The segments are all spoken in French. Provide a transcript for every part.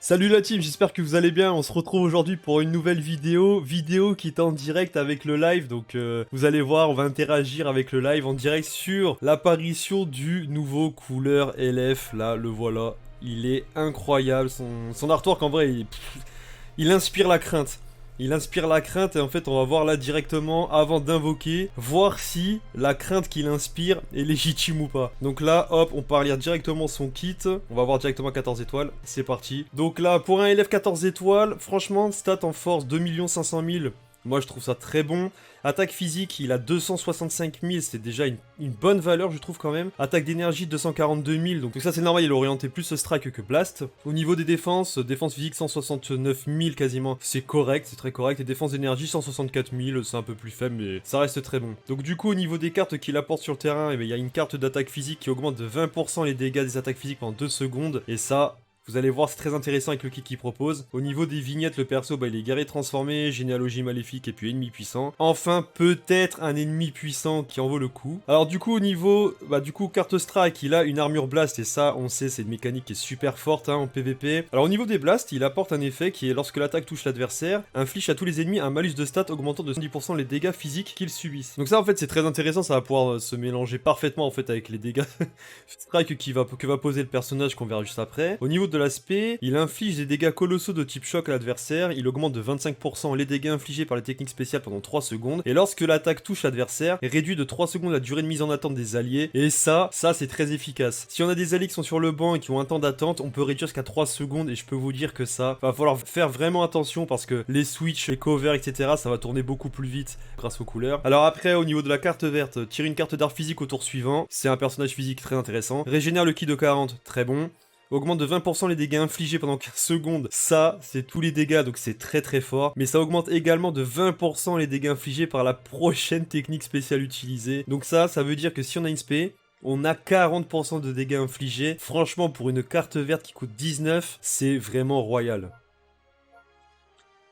Salut la team, j'espère que vous allez bien, on se retrouve aujourd'hui pour une nouvelle vidéo qui est en direct avec le live, donc vous allez voir, on va interagir avec le live en direct sur l'apparition du nouveau couleur LF, là le voilà, il est incroyable, son artwork en vrai, il inspire la crainte. Il inspire la crainte et en fait on va voir là directement avant d'invoquer, voir si la crainte qu'il inspire est légitime ou pas. Donc là hop on part lire directement son kit, on va voir directement 14 étoiles, c'est parti. Donc là pour un élève 14 étoiles, franchement stat en force 2 500 000, moi je trouve ça très bon. Attaque physique, il a 265 000, c'est déjà une bonne valeur, je trouve quand même. Attaque d'énergie, 242 000, donc ça c'est normal, il est orienté plus strike que blast. Au niveau des défenses, défense physique, 169 000 quasiment, c'est correct, c'est très correct. Et défense d'énergie, 164 000, c'est un peu plus faible, mais ça reste très bon. Donc du coup, au niveau des cartes qu'il apporte sur le terrain, il y a une carte d'attaque physique qui augmente de 20% les dégâts des attaques physiques pendant 2 secondes, et ça... Vous allez voir, c'est très intéressant avec le kit qu'il propose. Au niveau des vignettes, le perso, il est guerrier transformé, généalogie maléfique et puis ennemi puissant. Enfin, peut-être un ennemi puissant qui en vaut le coup. Alors du coup, au niveau, carte strike, il a une armure blast et ça, on sait, c'est une mécanique qui est super forte en PvP. Alors au niveau des blasts, il apporte un effet qui est lorsque l'attaque touche l'adversaire, inflige à tous les ennemis un malus de stats augmentant de 10% les dégâts physiques qu'ils subissent. Donc ça, en fait, c'est très intéressant, ça va pouvoir se mélanger parfaitement en fait avec les dégâts strike que va poser le personnage qu'on verra juste après. Au niveau de l'aspect, il inflige des dégâts colossaux de type choc à l'adversaire, il augmente de 25% les dégâts infligés par les techniques spéciales pendant 3 secondes, et lorsque l'attaque touche l'adversaire, réduit de 3 secondes la durée de mise en attente des alliés, et ça c'est très efficace. Si on a des alliés qui sont sur le banc et qui ont un temps d'attente, on peut réduire jusqu'à 3 secondes, et je peux vous dire que ça, va falloir faire vraiment attention parce que les switches, les covers, etc., ça va tourner beaucoup plus vite grâce aux couleurs. Alors après, au niveau de la carte verte, tirer une carte d'art physique au tour suivant, c'est un personnage physique très intéressant. Régénère le ki de 40, très bon. Augmente de 20% les dégâts infligés pendant 15 secondes, ça c'est tous les dégâts donc c'est très très fort, mais ça augmente également de 20% les dégâts infligés par la prochaine technique spéciale utilisée, donc ça veut dire que si on a une spé, on a 40% de dégâts infligés, franchement pour une carte verte qui coûte 19, c'est vraiment royal.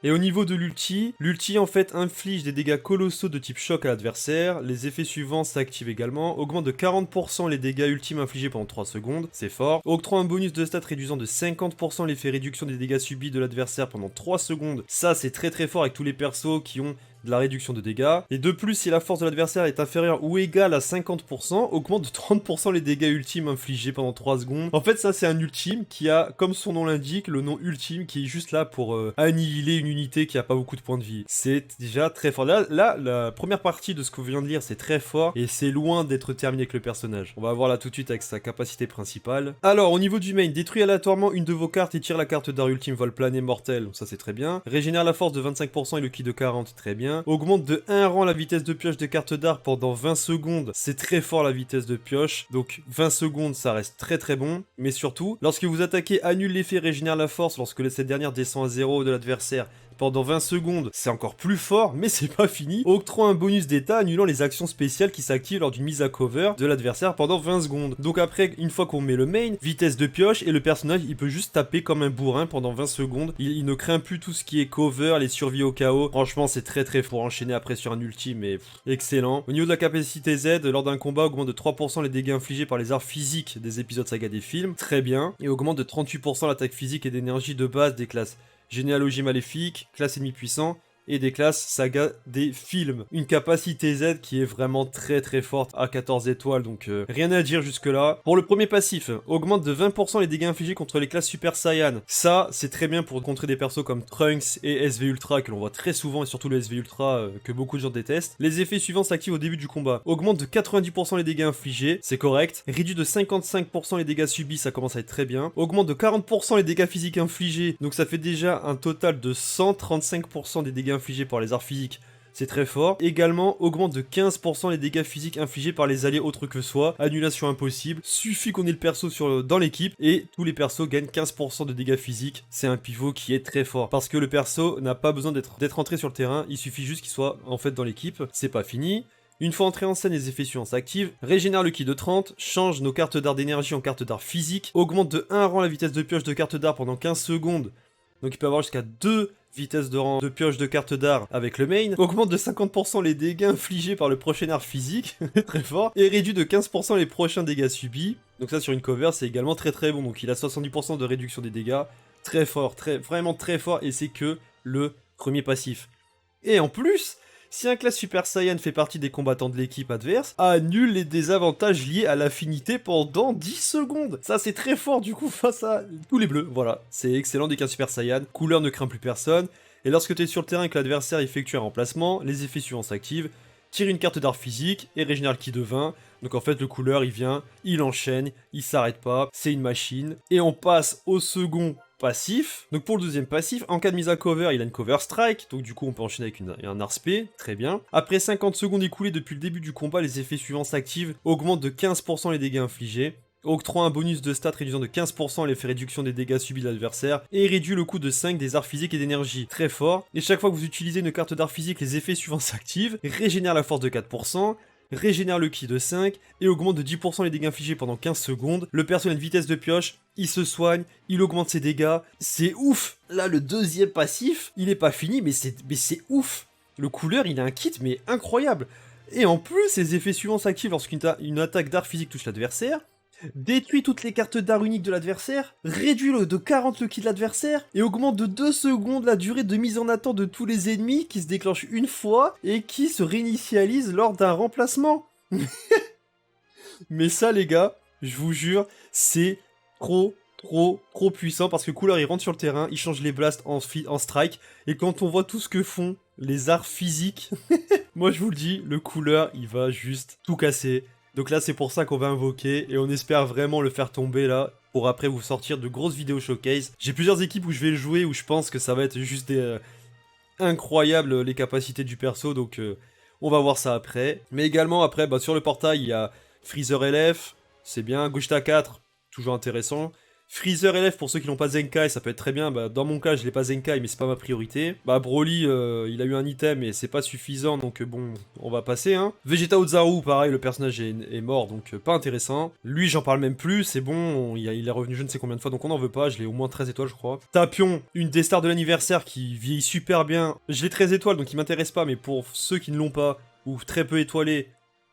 Et au niveau de l'ulti en fait inflige des dégâts colossaux de type choc à l'adversaire, les effets suivants s'activent également, augmente de 40% les dégâts ultimes infligés pendant 3 secondes, c'est fort, octroie un bonus de stats réduisant de 50% l'effet réduction des dégâts subis de l'adversaire pendant 3 secondes, ça c'est très très fort avec tous les persos qui ont de la réduction de dégâts, et de plus si la force de l'adversaire est inférieure ou égale à 50%, augmente de 30% les dégâts ultimes infligés pendant 3 secondes. En fait ça c'est un ultime qui a, comme son nom l'indique, le nom ultime qui est juste là pour annihiler une unité qui a pas beaucoup de points de vie. C'est déjà très fort. Là, la première partie de ce que vous venez de lire c'est très fort, et c'est loin d'être terminé avec le personnage. On va voir là tout de suite avec sa capacité principale. Alors au niveau du main, détruit aléatoirement une de vos cartes et tire la carte d'art ultime vol plané mortel, donc ça c'est très bien. Régénère la force de 25% et le ki de 40, très bien. Augmente de 1 rang la vitesse de pioche de carte d'art pendant 20 secondes. C'est très fort la vitesse de pioche. Donc 20 secondes, ça reste très très bon. Mais surtout, lorsque vous attaquez, annule l'effet régénère la force lorsque cette dernière descend à 0 de l'adversaire. Pendant 20 secondes, c'est encore plus fort, mais c'est pas fini. Octroie un bonus d'état annulant les actions spéciales qui s'activent lors d'une mise à cover de l'adversaire pendant 20 secondes. Donc après, une fois qu'on met le main, vitesse de pioche, et le personnage, il peut juste taper comme un bourrin pendant 20 secondes. Il ne craint plus tout ce qui est cover, les survies au chaos. Franchement, c'est très très fort. Enchaîner après sur un ultime, mais excellent. Au niveau de la capacité Z, lors d'un combat, augmente de 3% les dégâts infligés par les arts physiques des épisodes saga des films. Très bien. Et augmente de 38% l'attaque physique et d'énergie de base des classes généalogie maléfique, classe ennemi puissant, et des classes saga des films. Une capacité Z qui est vraiment très très forte à 14 étoiles, donc rien à dire jusque là. Pour le premier passif, augmente de 20% les dégâts infligés contre les classes Super Saiyan. Ça, c'est très bien pour contrer des persos comme Trunks et SV Ultra que l'on voit très souvent, et surtout le SV Ultra que beaucoup de gens détestent. Les effets suivants s'activent au début du combat. Augmente de 90% les dégâts infligés, c'est correct. Réduit de 55% les dégâts subis, ça commence à être très bien. Augmente de 40% les dégâts physiques infligés, donc ça fait déjà un total de 135% des dégâts infligés par les arts physiques, c'est très fort. Également, augmente de 15% les dégâts physiques infligés par les alliés autres que soi, annulation impossible, suffit qu'on ait le perso dans l'équipe, et tous les persos gagnent 15% de dégâts physiques, c'est un pivot qui est très fort, parce que le perso n'a pas besoin d'être entré sur le terrain, il suffit juste qu'il soit en fait dans l'équipe, c'est pas fini. Une fois entré en scène, les effets suivants s'activent. Régénère le ki de 30, change nos cartes d'art d'énergie en cartes d'art physique, augmente de 1 rang la vitesse de pioche de carte d'art pendant 15 secondes, donc il peut avoir jusqu'à 2 vitesse de rang de pioche de carte d'art avec le main, augmente de 50% les dégâts infligés par le prochain art physique, très fort, et réduit de 15% les prochains dégâts subis. Donc ça sur une cover c'est également très très bon, donc il a 70% de réduction des dégâts, Très fort, vraiment très fort, et c'est que le premier passif. Et en plus, si un classe Super Saiyan fait partie des combattants de l'équipe adverse, annule les désavantages liés à l'affinité pendant 10 secondes. Ça c'est très fort du coup face à tous les bleus, voilà. C'est excellent dès qu'un Super Saiyan, couleur ne craint plus personne, et lorsque tu es sur le terrain et que l'adversaire effectue un remplacement, les effets suivants s'activent. Tire une carte d'art physique et régénère le ki de 20. Donc en fait le couleur il vient, il enchaîne, il s'arrête pas, c'est une machine. Et on passe au second passif. Donc pour le deuxième passif, en cas de mise à cover, il a une cover strike, donc du coup on peut enchaîner avec un art spé, très bien. Après 50 secondes écoulées depuis le début du combat, les effets suivants s'activent, augmentent de 15% les dégâts infligés, octroie un bonus de stats réduisant de 15% l'effet réduction des dégâts subis de l'adversaire, et réduit le coût de 5 des arts physiques et d'énergie. Très fort. Et chaque fois que vous utilisez une carte d'art physique, les effets suivants s'activent, régénère la force de 4%, régénère le ki de 5, et augmente de 10% les dégâts infligés pendant 15 secondes. Le perso a une vitesse de pioche, il se soigne, il augmente ses dégâts, c'est ouf. Là le deuxième passif, il est pas fini, mais c'est ouf. Le couleur il a un kit mais incroyable. Et en plus, les effets suivants s'activent lorsqu'une attaque d'art physique touche l'adversaire, détruit toutes les cartes d'art uniques de l'adversaire, réduit de 40 le ki de l'adversaire, et augmente de 2 secondes la durée de mise en attente de tous les ennemis qui se déclenche une fois et qui se réinitialise lors d'un remplacement. Mais ça les gars, je vous jure, c'est trop puissant parce que couleur il rentre sur le terrain, il change les blasts en strike, et quand on voit tout ce que font les arts physiques, moi je vous le dis, le couleur il va juste tout casser. Donc là c'est pour ça qu'on va invoquer, et on espère vraiment le faire tomber là, pour après vous sortir de grosses vidéos showcase. J'ai plusieurs équipes où je vais le jouer, où je pense que ça va être juste incroyable les capacités du perso, donc on va voir ça après. Mais également après, bah, sur le portail il y a Freezer LF, c'est bien, Gogeta 4, toujours intéressant. Freezer LF pour ceux qui n'ont pas Zenkai, ça peut être très bien, bah, dans mon cas je l'ai pas Zenkai mais c'est pas ma priorité. Bah Broly, il a eu un item et c'est pas suffisant donc bon, on va passer hein. Vegeta Ozaru, pareil, le personnage est mort donc pas intéressant. Lui j'en parle même plus, c'est bon, il est revenu je ne sais combien de fois donc on n'en veut pas, je l'ai au moins 13 étoiles je crois. Tapion, une des stars de l'anniversaire qui vieillit super bien, je l'ai 13 étoiles donc il m'intéresse pas mais pour ceux qui ne l'ont pas, ou très peu étoilés,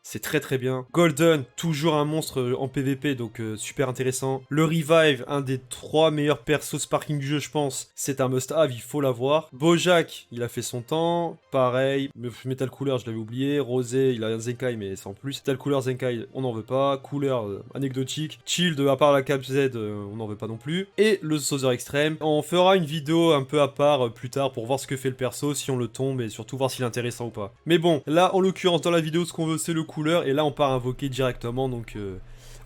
c'est très bien. Golden, toujours un monstre en PVP, donc super intéressant. Le Revive, un des 3 meilleurs persos sparking du jeu, je pense. C'est un must-have, il faut l'avoir. Bojack, il a fait son temps. Pareil. Metal Cooler, je l'avais oublié. Rosé, il a un Zenkai, mais sans plus. Metal Cooler, Zenkai, on n'en veut pas. Cooler, anecdotique. Child, à part la Cap Z, on n'en veut pas non plus. Et le Sauzer Extrême. On fera une vidéo un peu à part plus tard pour voir ce que fait le perso, si on le tombe, et surtout voir s'il est intéressant ou pas. Mais bon, là, en l'occurrence, dans la vidéo, ce qu'on veut, c'est le couleur, et là on part invoquer directement, donc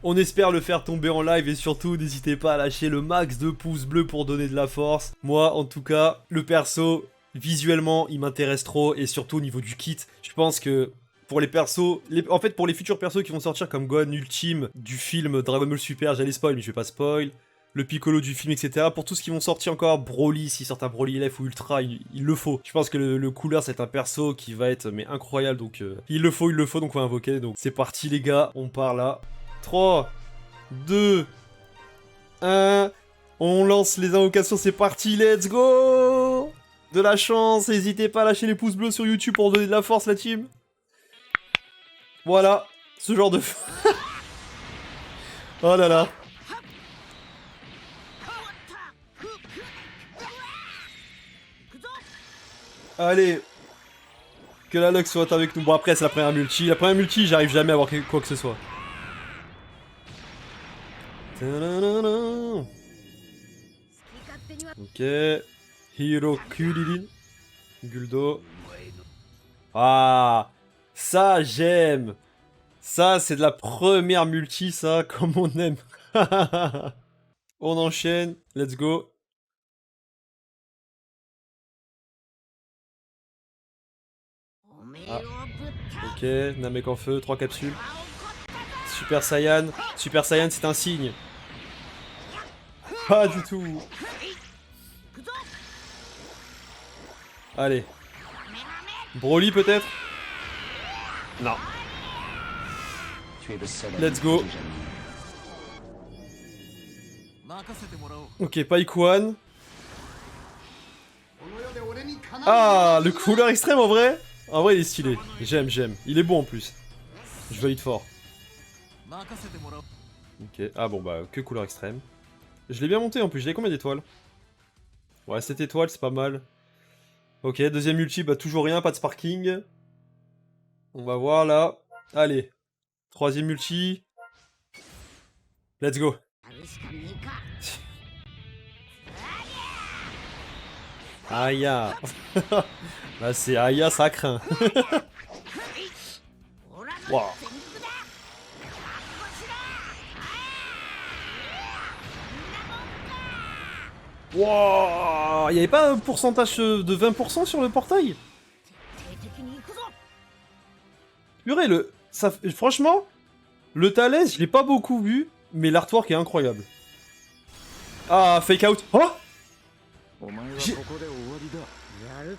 on espère le faire tomber en live, et surtout n'hésitez pas à lâcher le max de pouces bleus pour donner de la force. Moi en tout cas, le perso, visuellement il m'intéresse trop, et surtout au niveau du kit, je pense que pour les persos, en fait pour les futurs persos qui vont sortir comme Gohan Ultime du film Dragon Ball Super, j'allais spoil mais je vais pas spoil, le Piccolo du film, etc. Pour tout ce qui vont sortir encore, Broly, s'il sort un Broly LF ou Ultra, il le faut. Je pense que le couleur, c'est un perso qui va être mais incroyable, donc il le faut, donc on va invoquer. Donc c'est parti les gars, on part là. 3, 2, 1, on lance les invocations, c'est parti, let's go! De la chance, n'hésitez pas à lâcher les pouces bleus sur YouTube pour donner de la force la team. Voilà, ce genre de... Oh là là. Allez, que la luck soit avec nous. Bon après c'est la première multi. La première multi j'arrive jamais à avoir quoi que ce soit. Ok. Hiro Kurilin. Guldo. Ah, ça j'aime. Ça c'est de la première multi ça, comme on aime. On enchaîne, let's go. Ah. Ok, Namek en feu, 3 capsules. Super Saiyan. Super Saiyan, c'est un signe. Pas du tout. Allez. Broly peut-être? Non. Let's go. Ok, Paikuan. Ah, le couleur extrême en vrai? En vrai il est stylé, j'aime. Il est bon en plus. Je valide fort. Ok, ah bon bah que couleur extrême. Je l'ai bien monté en plus, j'ai combien d'étoiles? Ouais, 7 étoiles, c'est pas mal. Ok, deuxième ulti, bah toujours rien, pas de sparking. On va voir là. Allez. Troisième ulti. Let's go. Aya. Là c'est Aya, ça craint. Wow. Wow. Il y avait pas un pourcentage de 20% sur le portail? Purée, franchement, le Thalès, je l'ai pas beaucoup vu, mais l'artwork est incroyable. Ah, fake out. Oh,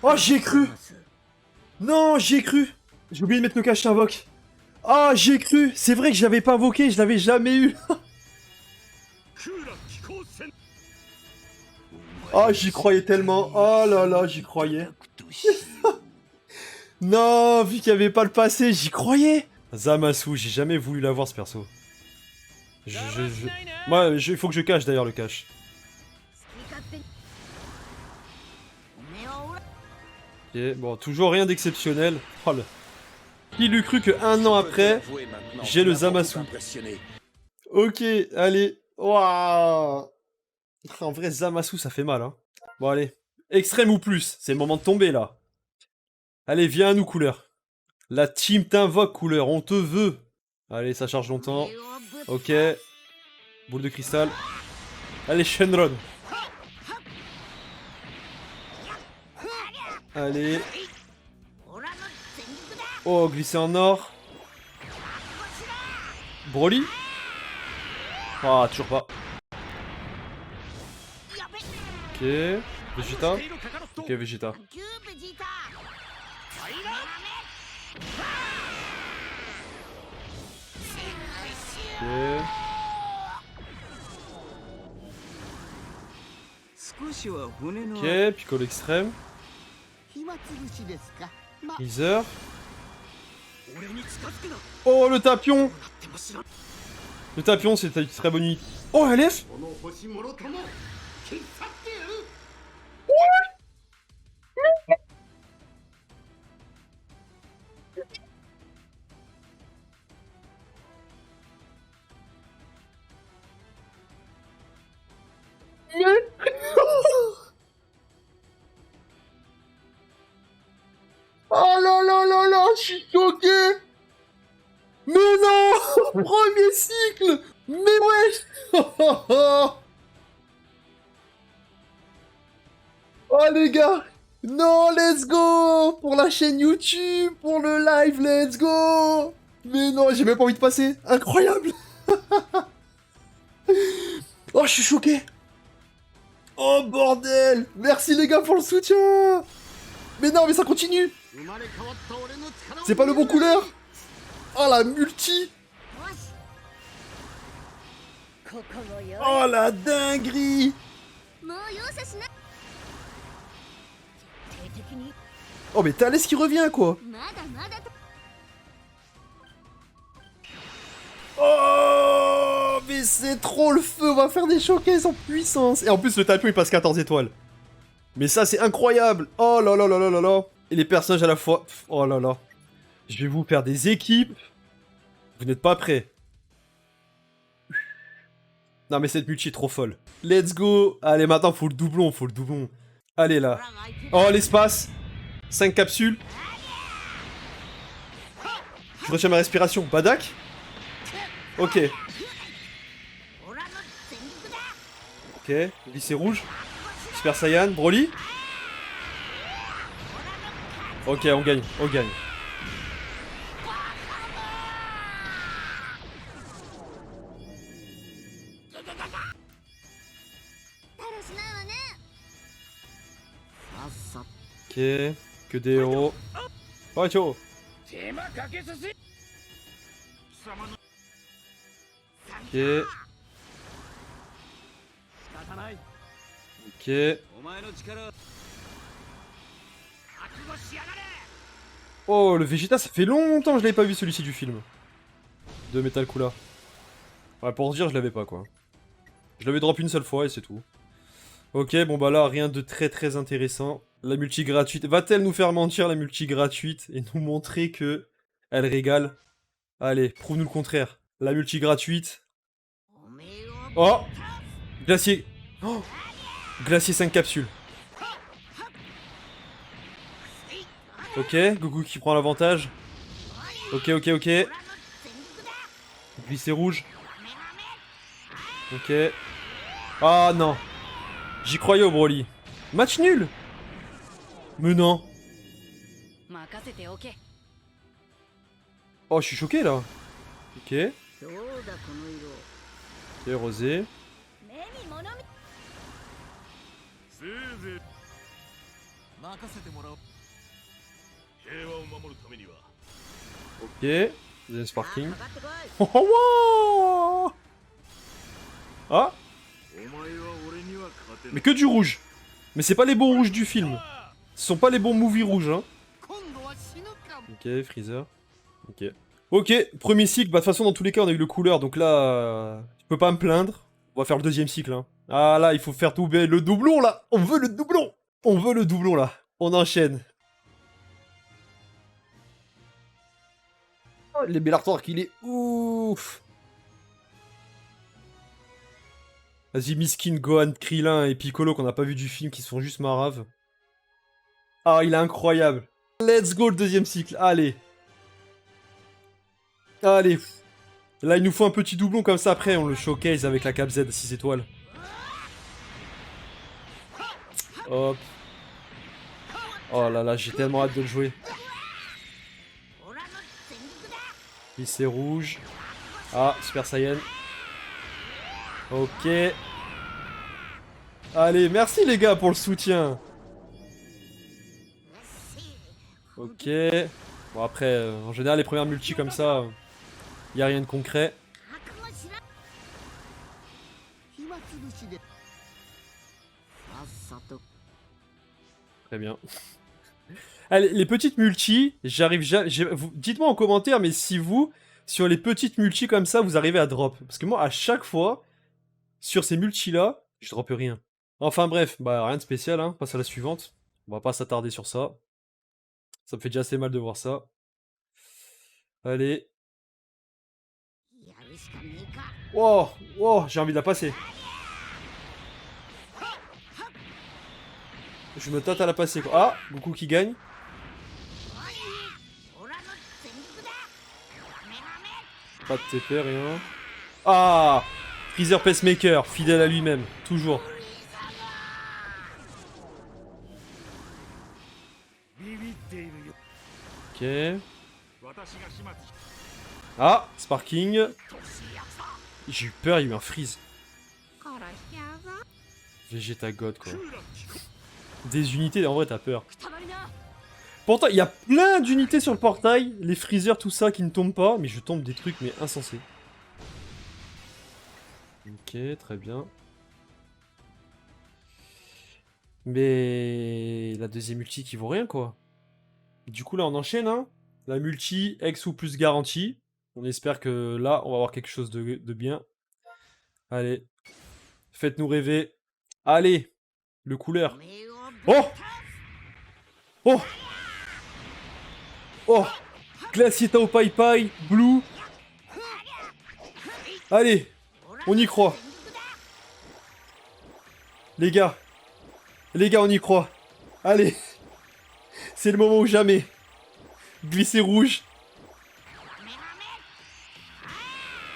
oh, j'y ai cru. Non, j'y ai cru. J'ai oublié de mettre le cache invoque. Ah, j'y ai cru. C'est vrai que je l'avais pas invoqué, je l'avais jamais eu. Oh, j'y croyais tellement. Oh là là, j'y croyais. Non, vu qu'il n'y avait pas le passé, j'y croyais. Zamasu, j'ai jamais voulu l'avoir ce perso. Moi, il faut que je cache d'ailleurs le cache. Ok, bon, toujours rien d'exceptionnel. Oh, qui l'eût cru que un an après, j'ai le Zamasu. Ok, allez. Waouh. En vrai, Zamasu, ça fait mal, hein. Bon, allez. Extrême ou plus, c'est le moment de tomber, là. Allez, viens à nous, couleur. La team t'invoque, couleur, on te veut. Allez, ça charge longtemps. Ok. Boule de cristal. Allez, Shenron. Allez. Oh, glisser en or. Broly. Ah, toujours pas. Ok. Vegeta. Ok, Vegeta. Ok. Ok, Piccolo extrême. Freezer. Oh, le tapion. Le tapion, c'est une très bonne unité. Oh, LF. Oh là là là là, je suis choqué. Mais non. Premier cycle. Mais wesh. Oh les gars. Non, let's go. Pour la chaîne YouTube, pour le live, let's go. Mais non, j'ai même pas envie de passer. Incroyable. Oh, je suis choqué. Oh bordel. Merci les gars pour le soutien. Mais non, mais ça continue. C'est pas le bon couleur. Oh la multi. Oh la dinguerie. Oh mais Thalès qui revient quoi. Oh mais c'est trop le feu. On va faire des showcases en puissance. Et en plus le tapion il passe 14 étoiles. Mais ça c'est incroyable. Oh là là là là là là. Et les personnages à la fois. Oh là là. Je vais vous faire des équipes. Vous n'êtes pas prêts. Non mais cette multi est trop folle. Let's go. Allez maintenant faut le doublon, faut le doublon. Allez là. Oh l'espace. 5 capsules. Je retiens ma respiration. Badak. Ok. Ok. Lycée rouge. Super Saiyan. Broly. Ok on gagne. On gagne. Ok, que des héros. Oh, tcho. Ok. Ok. Oh, le Vegeta, ça fait longtemps que je l'avais pas vu celui-ci du film. De Metal Kula. Ouais, pour dire, je l'avais pas, quoi. Je l'avais drop une seule fois et c'est tout. Ok, bon bah là, rien de très intéressant. La multi gratuite. Va-t-elle nous faire mentir, la multi gratuite, et nous montrer que elle régale? Allez, prouve-nous le contraire. La multi gratuite. Oh! Glacier. Oh! Glacier 5 capsules. Ok, Goku qui prend l'avantage. Ok. Glisser rouge. Ok. Ah non. J'y croyais au Broly. Match nul! Mais non. Oh, je suis choqué là. Ok. Ok, rosé. Ok. Deuxième sparking. Oh, oh, wow. Ah! Mais que du rouge. Mais c'est pas les bons rouges du film. Ce sont pas les bons movies rouges, hein. Ok, Freezer. Ok. Ok, premier cycle. Bah, de toute façon, dans tous les cas, on a eu le couleur. Donc là, je peux pas me plaindre. On va faire le deuxième cycle, hein. Ah là, il faut faire doubler le doublon, là. On veut le doublon. On veut le doublon, là. On enchaîne. Oh, les Bellator qu'il est ouf. Vas-y, Miskin, Gohan, Krillin et Piccolo qu'on n'a pas vu du film, qui sont juste maraves. Ah, il est incroyable. Let's go le deuxième cycle, allez. Allez. Là, il nous faut un petit doublon comme ça, après on le showcase avec la Cap Z 6 étoiles. Hop. Oh là là, j'ai tellement hâte de le jouer. Lycée rouge. Ah, Super Saiyan. Ok. Allez, merci les gars pour le soutien. Ok. Bon après, en général les premières multi comme ça, y a rien de concret. Très bien. Allez, les petites multi, j'arrive jamais... Dites-moi en commentaire, mais si vous, sur les petites multi comme ça, vous arrivez à drop. Parce que moi, à chaque fois, sur ces multi-là, je droppe rien. Enfin bref, bah rien de spécial, hein. Passe à la suivante. On va pas s'attarder sur ça. Ça me fait déjà assez mal de voir ça. Allez. Wow, wow, j'ai envie de la passer. Je me tâte à la passer, quoi. Ah, Goku qui gagne. Pas de TP, rien. Ah, Freezer Pacemaker, fidèle à lui-même, toujours. Ok. Ah, Sparking. J'ai eu peur, il y a eu un freeze. Vegeta God, quoi. Des unités, en vrai, t'as peur. Pourtant, il y a plein d'unités sur le portail, les freezers, tout ça, qui ne tombent pas, mais je tombe des trucs, mais insensés. Ok, très bien. Mais la deuxième multi qui vaut rien, quoi. Du coup, là, on enchaîne, hein. La multi, X ou plus garantie. On espère que là, on va avoir quelque chose de bien. Allez. Faites-nous rêver. Allez. Le couleur. Oh! Oh! Oh! Glacier Tao Pai Pai, Blue. Allez, on y croit. Les gars, on y croit. Allez, c'est le moment ou jamais. Glisser rouge.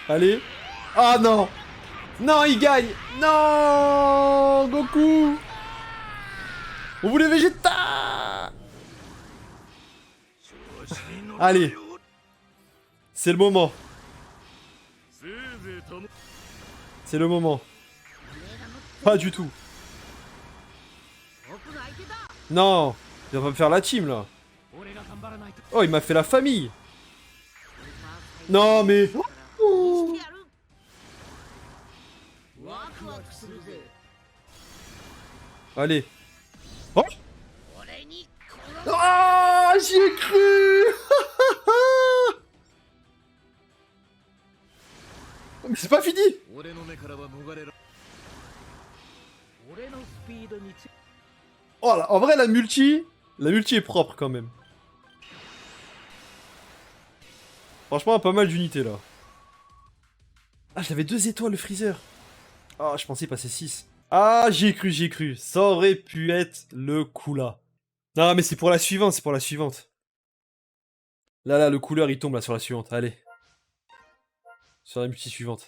Allez. Ah non! Non, il gagne! Non! Goku! On voulait Vegeta! Allez. C'est le moment. C'est le moment. Pas du tout. Non, il va me faire la team là. Oh, il m'a fait la famille. Non, mais... Oh. Allez. Oh, oh, j'y ai cru. Mais c'est pas fini. Oh là, en vrai la multi est propre quand même. Franchement pas mal d'unités là. Ah j'avais 2 étoiles le freezer. Ah je pensais passer 6. Ah j'y ai cru. Ça aurait pu être le coup là. Non mais c'est pour la suivante, c'est pour la suivante. Là le couleur il tombe là sur la suivante, allez. Sur la multi suivante.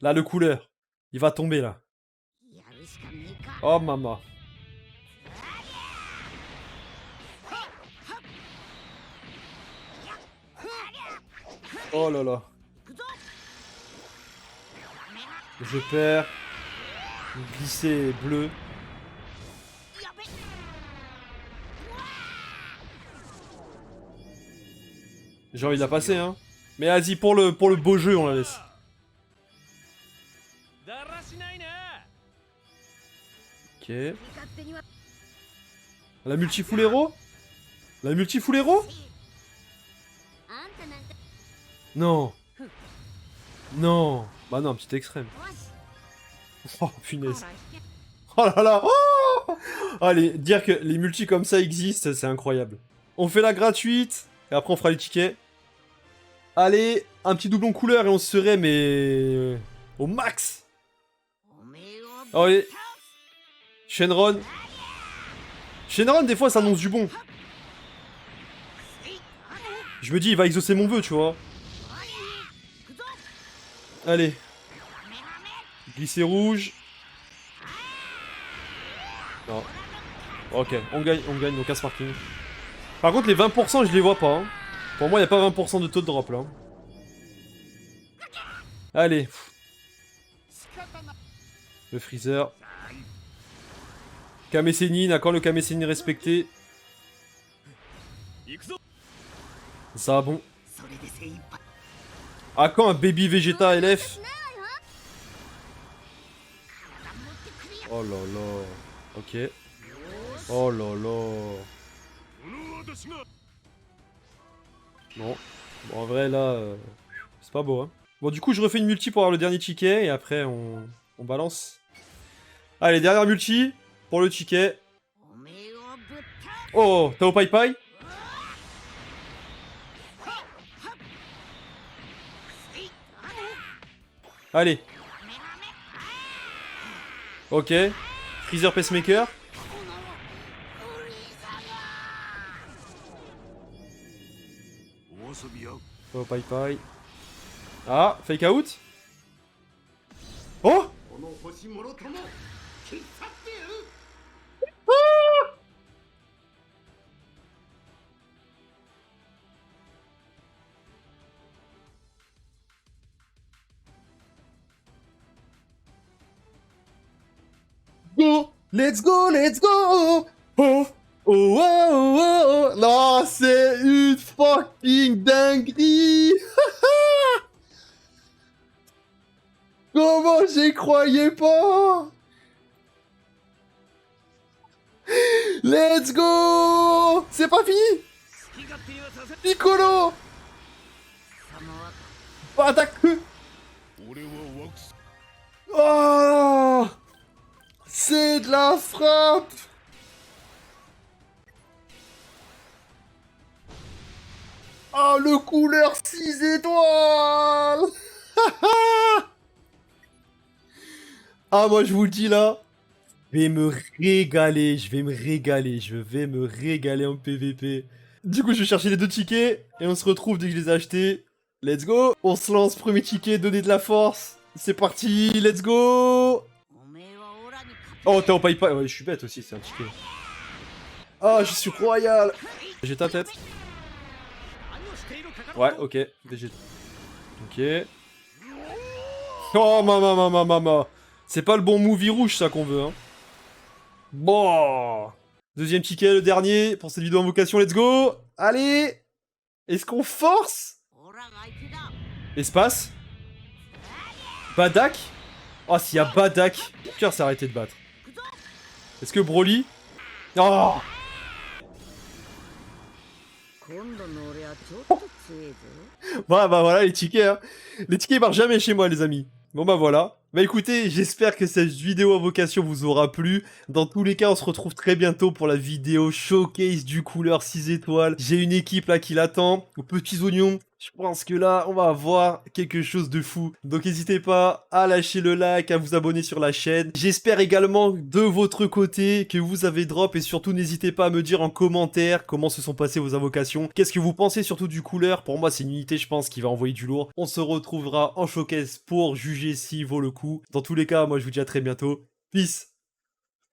Là le couleur, il va tomber là. Oh maman. Oh là là. Je perds. Glisser bleu. J'ai envie de la passer hein. Mais vas-y pour le beau jeu on la laisse. Ok. La multi full héros? La multi full héros? Non. Non. Bah non, petit extrême. Oh punaise. Oh là là. Oh allez, dire que les multis comme ça existent, c'est incroyable. On fait la gratuite, et après on fera les tickets. Allez, un petit doublon couleur et on serait, mais... au max. Allez. Shenron. Shenron, des fois, ça annonce du bon. Je me dis, il va exaucer mon vœu, tu vois. Allez. Glisser rouge. Non. Ok, on gagne, donc casse parking. Par contre, les 20%, je les vois pas. Hein. Pour moi, il n'y a pas 20% de taux de drop, là. Allez. Le freezer. Kame Sennin, à quand le Kame Sennin respecté? Ça, bon. À quand un baby Vegeta LF? Oh là là. Ok. Oh là là. Non. Bon, en vrai, là... c'est pas beau, hein. Bon, du coup, je refais une multi pour avoir le dernier ticket, et après, on balance. Allez, dernière multi, pour le ticket. Oh, Tao Pai Pai. Allez. Ok. Freezer Pacemaker. Tao Pai Pai. Ah, fake out. Oh! Go! Let's go, let's go! Oh! Oh, oh, oh, oh. Non, c'est une fucking dinguerie! Comment j'y croyais pas? Let's go! C'est pas fini! Piccolo! Attaque! Oh! C'est de la frappe! Oh, le couleur 6 étoiles! Ah, moi je vous le dis là, je vais me régaler, je vais me régaler en PVP. Du coup, je vais chercher les 2 tickets et on se retrouve dès que je les ai achetés. Let's go! On se lance, premier ticket, donner de la force. C'est parti, let's go! Oh, t'es en paille pas. Ouais, je suis bête aussi, c'est un ticket. Ah, je suis royal! J'ai ta tête. Ouais, ok. Végéta. Ok. Oh, maman. C'est pas le bon movie rouge, ça, qu'on veut, hein. Bon. Deuxième ticket, le dernier, pour cette vidéo invocation, let's go! Allez! Est-ce qu'on force? Espace. Badak. Oh, s'il y a Badak, mon cœur s'est arrêté de battre. Est-ce que Broly? Oh! Bah voilà les tickets hein. Les tickets ils marchent jamais chez moi les amis. Bon bah voilà. Bah écoutez, j'espère que cette vidéo invocation vous aura plu. Dans tous les cas, on se retrouve très bientôt pour la vidéo showcase du couleur 6 étoiles. J'ai une équipe là qui l'attend, aux petits oignons. Je pense que là, on va avoir quelque chose de fou. Donc n'hésitez pas à lâcher le like, à vous abonner sur la chaîne. J'espère également de votre côté que vous avez drop et surtout n'hésitez pas à me dire en commentaire comment se sont passées vos invocations. Qu'est-ce que vous pensez surtout du couleur? Pour moi, c'est une unité, je pense, qui va envoyer du lourd. On se retrouvera en showcase pour juger s'il vaut le coup. Dans tous les cas, moi je vous dis à très bientôt. Peace!